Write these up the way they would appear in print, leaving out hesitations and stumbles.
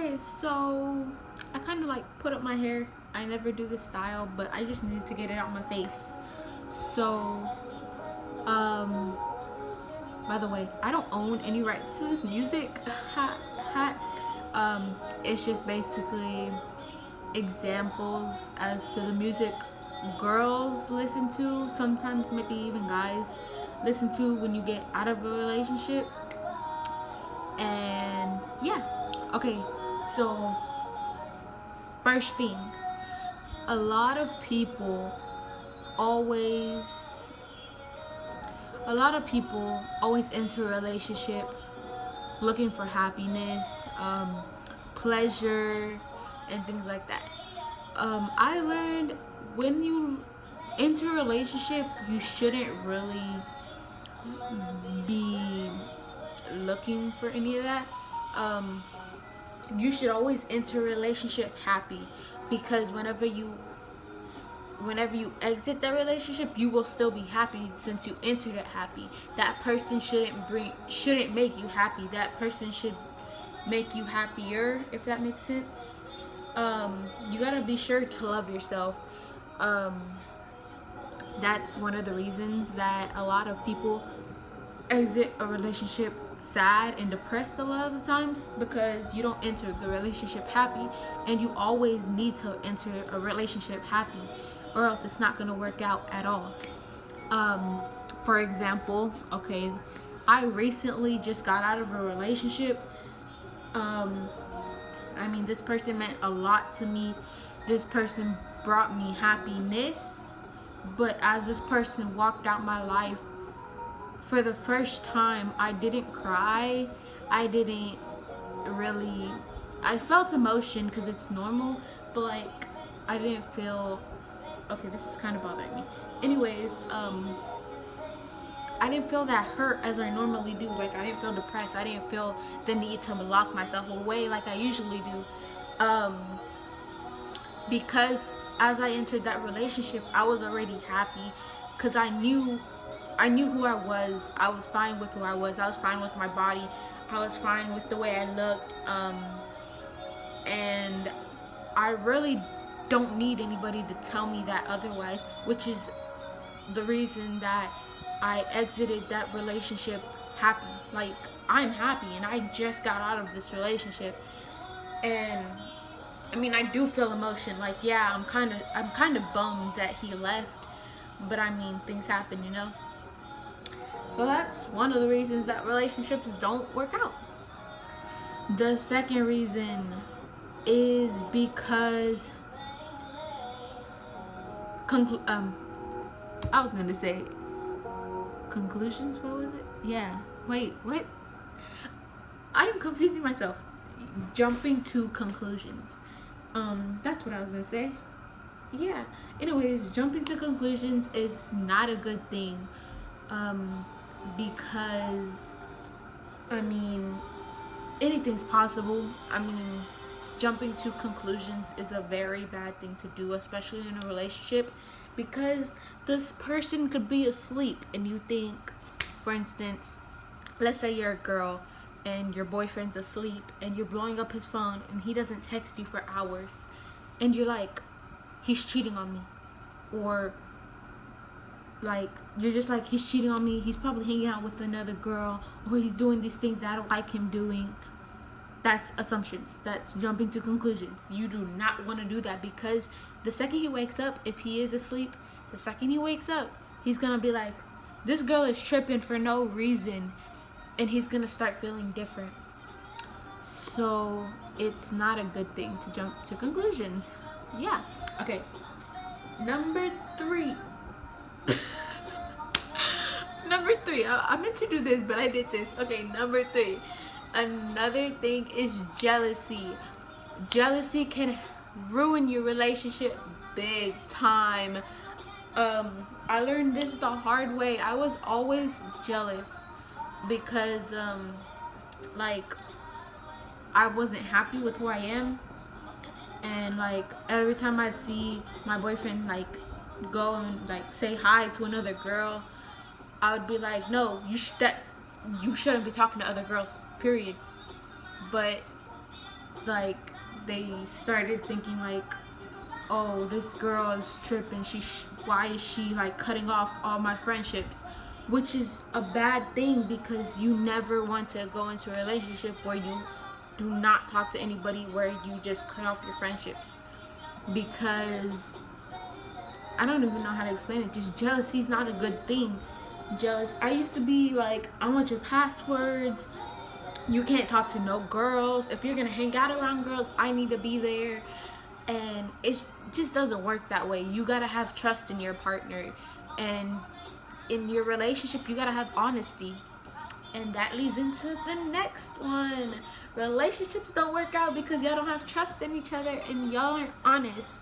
Okay, so I kind of like put up my hair. I never do this style, but I just needed to get it out my face. So, um, by the way, I don't own any rights to this music. Hat. It's just basically examples as to the music girls listen to, sometimes maybe even guys listen to when you get out of a relationship. And yeah, okay, so first thing, a lot of people always always enter a relationship looking for happiness, pleasure, and things like that. I learned when you enter a relationship, you shouldn't really be looking for any of that. You should always enter a relationship happy, because whenever you exit that relationship, you will still be happy since you entered it happy. That person shouldn't make you happy. That person should make you happier, if that makes sense. You gotta be sure to love yourself. That's one of the reasons that a lot of people exit a relationship sad and depressed a lot of the times, because you don't enter the relationship happy, and you always need to enter a relationship happy, or else it's not going to work out at all. For example, okay, I recently just got out of a relationship. This person meant a lot to me. This person brought me happiness, but as this person walked out my life, for the first time, I didn't cry. I didn't really. I felt emotion because it's normal, but like I didn't feel. Okay, this is kind of bothering me. Anyways, I didn't feel that hurt as I normally do. Like, I didn't feel depressed. I didn't feel the need to lock myself away like I usually do. Because as I entered that relationship, I was already happy, because I knew who I was. I was fine with who I was. I was fine with my body. I was fine with the way I looked. And I really don't need anybody to tell me that otherwise, which is the reason that I exited that relationship happy. Like, I'm happy, and I just got out of this relationship. And I do feel emotion. Like, yeah, I'm kind of bummed that he left, but things happen, you know. So that's one of the reasons that relationships don't work out. The second reason is because I was gonna say conclusions. What was it? Yeah. Wait. What? I am confusing myself. Jumping to conclusions. That's what I was gonna say. Yeah. Anyways, jumping to conclusions is not a good thing. Because anything's possible. Jumping to conclusions is a very bad thing to do, especially in a relationship, because this person could be asleep and you think, for instance, let's say you're a girl and your boyfriend's asleep and you're blowing up his phone and he doesn't text you for hours, and you're like, he's cheating on me, or like you're just like, he's cheating on me, he's probably hanging out with another girl, or he's doing these things that I don't like him doing. That's assumptions. That's jumping to conclusions. You do not want to do that, because the second he wakes up, if he is asleep, the second he wakes up, he's gonna be like, this girl is tripping for no reason, and he's gonna start feeling different. So it's not a good thing to jump to conclusions. Yeah. Okay. Number 3. Number 3. I meant to do this, but I did this. Okay, number 3. Another thing is jealousy. Jealousy can ruin your relationship big time. I learned this the hard way. I was always jealous because I wasn't happy with who I am, and every time I'd see my boyfriend go and say hi to another girl, I would be like, no, you shouldn't be talking to other girls, period. But like they started thinking like, oh, this girl is tripping. Why is she like cutting off all my friendships? Which is a bad thing, because you never want to go into a relationship where you do not talk to anybody, where you just cut off your friendships. Because I don't even know how to explain it. Just jealousy is not a good thing. I used to be like, I want your passwords. You can't talk to no girls. If you're gonna hang out around girls, I need to be there. And it just doesn't work that way. You gotta have trust in your partner, and in your relationship you gotta have honesty. And that leads into the next one. Relationships don't work out because y'all don't have trust in each other and y'all aren't honest.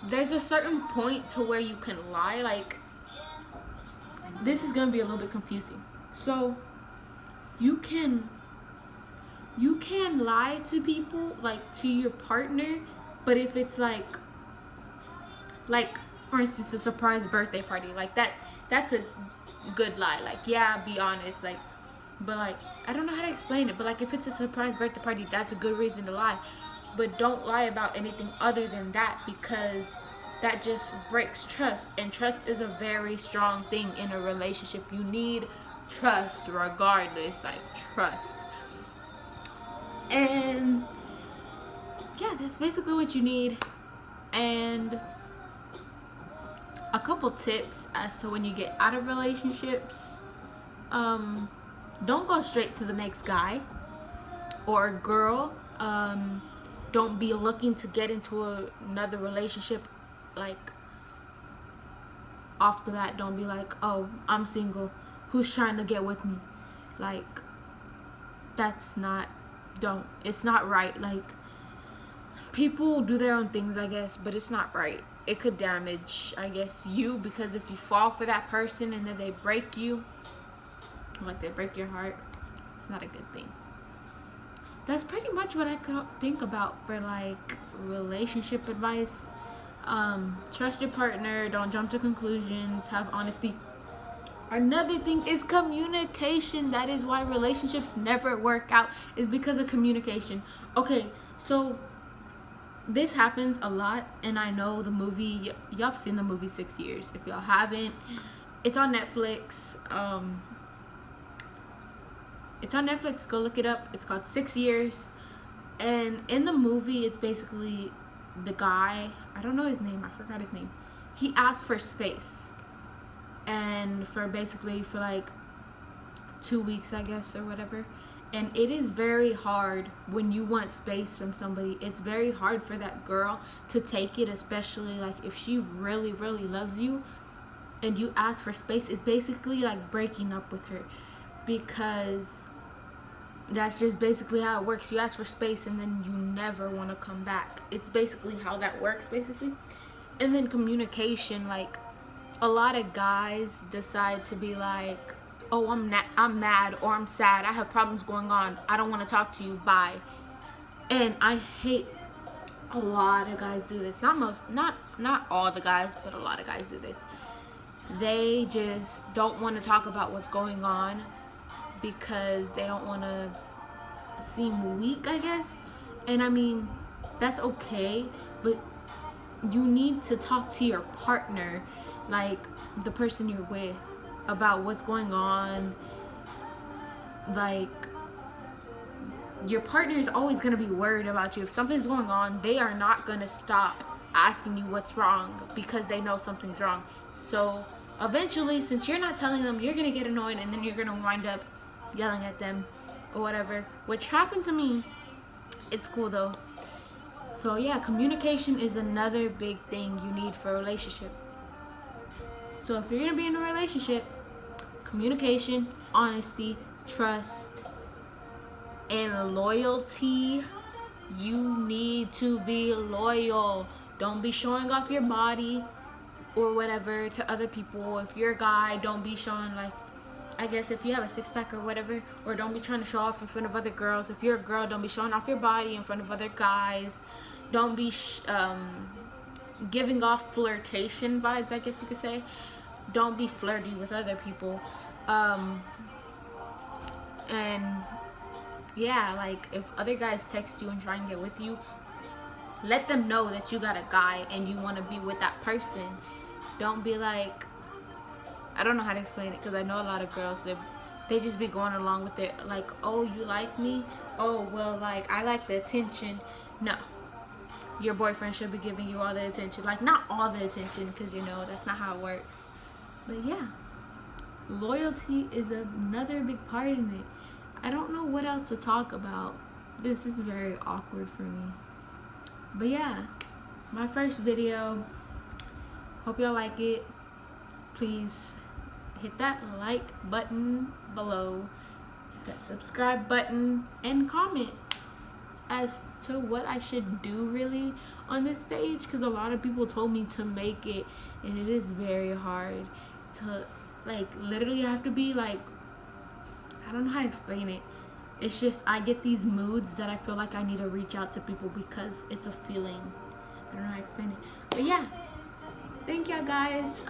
There's a certain point to where you can lie. Like, this is gonna be a little bit confusing. So you can lie to people, like to your partner, but if it's like for instance a surprise birthday party, like that's a good lie. Like, yeah, be honest, like, but like, I don't know how to explain it, but like if it's a surprise birthday party, that's a good reason to lie. But don't lie about anything other than that, because that just breaks trust, and trust is a very strong thing in a relationship. You need trust regardless, like trust. And yeah, that's basically what you need. And a couple tips as to when you get out of relationships. Don't go straight to the next guy or girl. Don't be looking to get into another relationship like off the bat. Don't be like, oh, I'm single, who's trying to get with me? Like, it's not right. Like, people do their own things, I guess, but it's not right. It could damage, I guess, you, because if you fall for that person and then they break you, like they break your heart, it's not a good thing. That's pretty much what I could think about for like relationship advice. Trust your partner, don't jump to conclusions, have honesty. Another thing is communication. That is why relationships never work out, is because of communication. Okay, so this happens a lot, and I know the movie, y'all have seen the movie 6 Years. If y'all haven't, it's on Netflix. It's on Netflix, go look it up. It's called 6 Years. And in the movie, it's basically the guy, I don't know his name, I forgot his name. He asked for space. And for like 2 weeks, I guess, or whatever. And it is very hard when you want space from somebody. It's very hard for that girl to take it, especially like if she really, really loves you and you ask for space. It's basically like breaking up with her, because that's just basically how it works. You ask for space and then you never want to come back. It's basically how that works, basically. And then communication, like a lot of guys decide to be like, oh, I'm mad, or I'm sad, I have problems going on, I don't want to talk to you, bye. And I hate, a lot of guys do this. Not all the guys, but a lot of guys do this. They just don't want to talk about what's going on because they don't want to seem weak, I guess. And I mean, that's okay, but you need to talk to your partner, like the person you're with, about what's going on. Like, your partner is always going to be worried about you. If something's going on, they are not going to stop asking you what's wrong because they know something's wrong. So eventually, since you're not telling them, you're going to get annoyed, and then you're going to wind up yelling at them or whatever, which happened to me. It's cool though. So yeah, communication is another big thing you need for a relationship. So if you're going to be in a relationship, communication, honesty, trust, and loyalty. You need to be loyal. Don't be showing off your body or whatever to other people. If you're a guy, don't be showing, like, I guess if you have a six-pack or whatever, or don't be trying to show off in front of other girls. If you're a girl, don't be showing off your body in front of other guys. Don't be giving off flirtation vibes, I guess you could say. Don't be flirty with other people. And yeah, like if other guys text you and try and get with you, let them know that you got a guy and you want to be with that person. Don't be like, I don't know how to explain it, because I know a lot of girls, they just be going along with it, like, oh, you like me, oh, well, like, I like the attention. No, your boyfriend should be giving you all the attention. Like, not all the attention, because you know that's not how it works. But yeah, loyalty is another big part in it. I don't know what else to talk about. This is very awkward for me. But yeah, my first video. Hope y'all like it. Please hit that like button below, hit that subscribe button, and comment as to what I should do really on this page, because a lot of people told me to make it, and it is very hard to, like, literally have to be like, I don't know how to explain it. It's just I get these moods that I feel like I need to reach out to people because it's a feeling. I don't know how to explain it. But yeah, thank y'all guys.